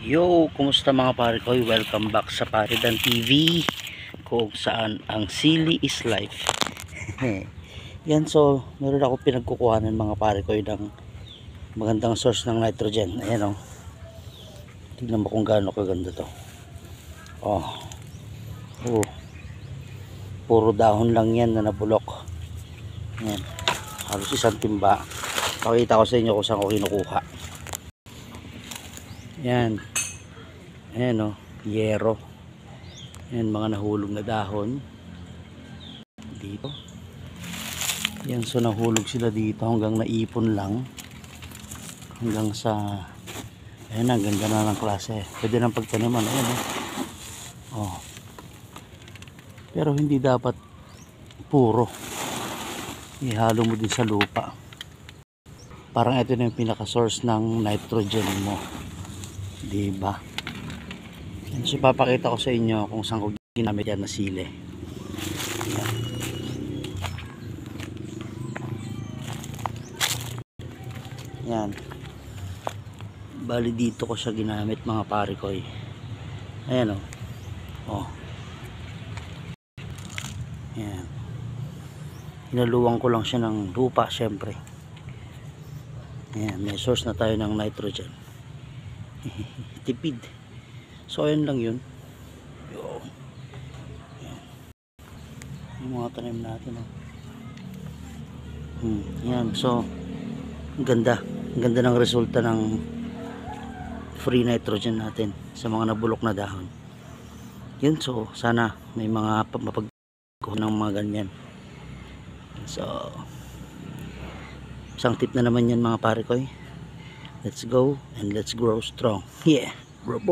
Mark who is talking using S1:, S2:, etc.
S1: Yo, kumusta mga pare ko? Welcome back sa Paridan TV, kung saan ang silly is life. Yan, so meron ako pinagkukuhanan mga pare ko ng magandang source ng nitrogen. Ayan, oh. Tingnan mo kung gaano kaganda to. Oh. Oh. Puro dahon lang yan na nabulok. Ayan. Halos isang timba. Pakita ko sa inyo kung saan ko kinukuha. Yan. Ayan, oh, yero. Ayan, mga nahulog na dahon dito. Yan, so nahulog sila dito hanggang naipon lang hanggang sa ayan, ang ganda na ng klase. Pwede nang pagtaniman. Ayan, oh. Pero hindi dapat puro, ihalo mo din sa lupa. Parang ito na yung pinaka source ng nitrogen mo, diba? Yan, so papakita ko sa inyo kung saan ko ginamit yan na sili. Yan. Yan. Bali dito ko siya ginamit mga pare ko. Ayan, oh. Oh. Yan. Hinaluan ko lang siya ng lupa syempre. Ayan, may source na tayo ng nitrogen. Tipid. So ayan lang yun. Ayan. Yung mga tanim natin, oh. Yan, so ang ganda ng resulta ng free nitrogen natin sa mga nabulok na dahon. Yun, so sana may mga mapagkuha ng mga ganyan. So isang tip na naman yan mga pare ko. Let's go and let's grow strong. Yeah, bro.